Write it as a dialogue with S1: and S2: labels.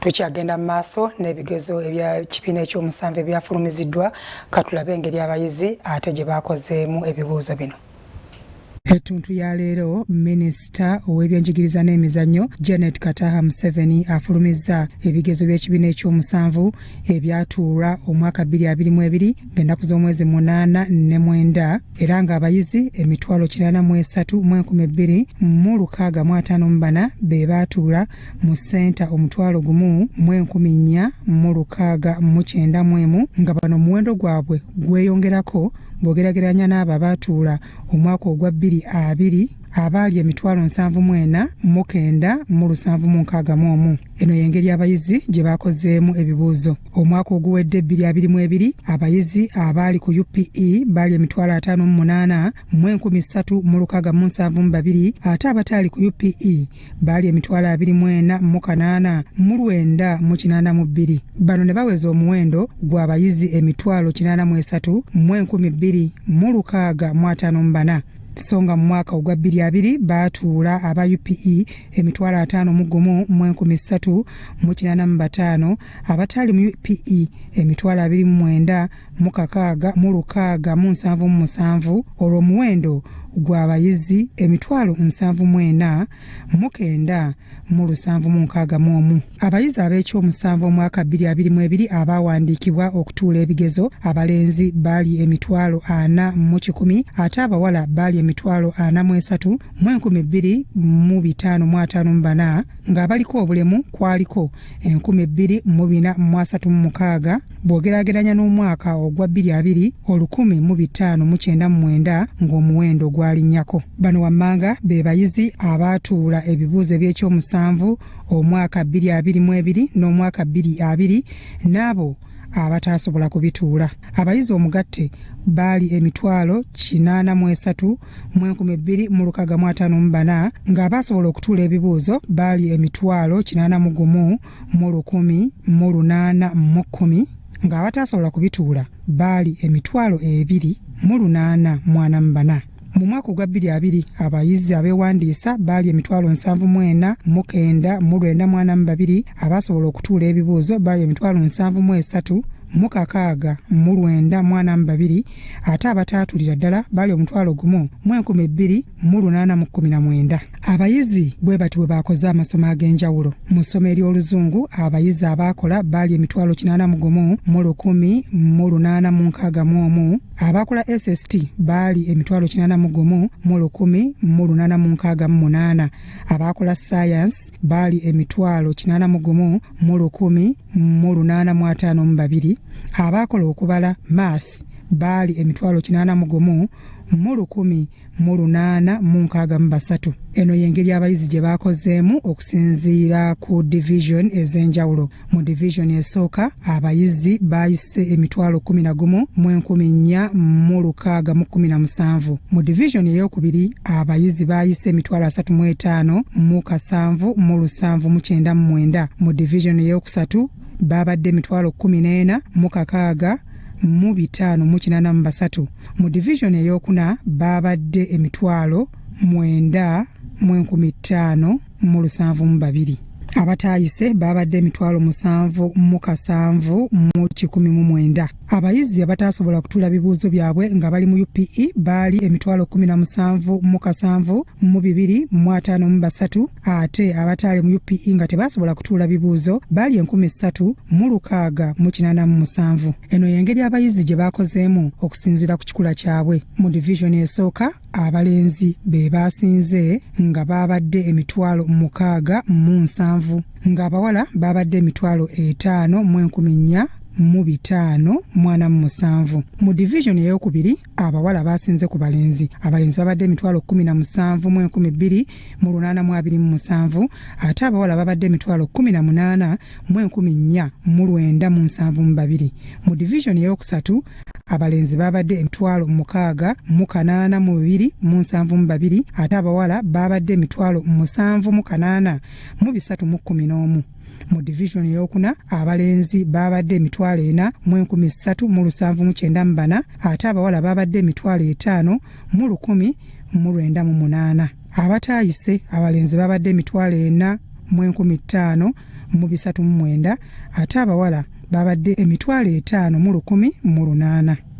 S1: Tukyagenda mu maaso n'ebigezo ebya kibiina eky'omusanvu ebyafulumiziddwa katulabe engeri abayizi ate gye baakozeemu ebibuuzo bino. Ettuntu ya leero minisita ow'ebyenjigiriza n'emizannyo Janet Kataha Museveni afulumizza ebigezo by'ekibiina eky'omusanvu ebyatuulwa omwaka 2022 ng'ennaku z'omwezi 8 ne 9 era ng'abayizi emitwalo 83,254 be baatuula mu ssenta omutwalo gumu 1,469 nga bano omuwendo gwabwe gweyongerako bw'ogerageranya n'abo abaatuula omwaka ogwa 2020 abaali emitwalo 74,961. Eno y'engeri abayizi gye baakozeemu ebibuuzo. Omwaka oguwedde 2022 abayizi abaali ku UPE baali emitwalo 58,362 ate abataali ku UPE baali emitwalo 24,889. Bano ne baweza omuwendo gw'abayizi emitwalo 83,254. Songa mu mwaka ogwa 2020 baatuula aba UPE emitwalo 51,385 abataali mu UPE emitwalo 29,677 olwo omuwendo gw'abayizi emitwalo 74,961. Abayizi ab'ekyomusanvu omwaka 2022 abaawandiikibwa okutuula ebigezo abalenzi baali emitwalo 4,110 ate abawala baali emitwalo 43,254 ng'abaliko obulemu kwaliko 2,436 bw'ogerageranya n'omwaka ogwa 2020 1,599 ng'omuwendo gwalinnyako. Bano wammanga be bayizi abaatuula ebibuuzo eby'ekyomusanvu omwaka 2022 n'omwaka 2020 n'abo abataasobola kubituula. Abayizi omugatte baali emitwalo 83,254 ng'abaasobola okutuula ebibuuzo baali emitwalo 81,110 ng'abataasobola kubituula baali emitwalo 2,844. Mu mwaka ogwa 2020 abayizi abeewandiisa baali emitwalo 74,942 abaasobola okutuula ebibuuzo baali emitwalo 73,642 ate abataatulira ddala baali omutwalo gumu 1,219. Abayizi bwe bati bwe baakoze amasomo ag'enjawulo. Mu ssomo ery'oluzungu abayizi abaakola baali emitwalo 81,168 abaakola SST baali emitwalo 81,168 abaakola science baali emitwalo 81,182 abaakola okubala math baali emitwalo 81,183. Eno y'engeri abayizi gye baakozeemu okusinziira ku division ez'enjawulo. Mu division esooka abayizi baayise emitwalo 11,417. Mu division ey'okubiri abayizi baayise emitwalo 35,779. Mu division ey'okusatu baabadde emitwalo 14,683. Mu division ey'okuna baabadde emitwalo 9,572. Abataayise baabadde emitwalo 7,719. Abayizi abataasobola kutuula bibuuzo byabwe nga bali mu UPE baali emitwalo 17,752 ate abataali mu UPE nga tebaasobola kutuula bibuuzo baali 3,687. Eno y'engeri abayizi gye baakozeemu okusinziira ku kikula kyabwe. Mu division esooka abalenzi be baasinze nga baabadde emitwalo 607 ng'abawala baabadde emitwalo 5,547. Mu division ey'okubiri abawala baasinze ku balenzi. Abalenzi baabadde emitwalo 17,227 ate abawala baabadde emitwalo 18,472. Mu division ey'okusatu abalenzi baabadde emitwalo 6,882 ate abawala baabadde emitwalo 7,311. Mu division ey'okuna abalenzi baabadde emitwalo 4,374 ate abawala baabadde emitwalo 5,198. Abataayise abalenzi baabadde emitwalo 4,500 mu 309 ate abawala babadde 51,108.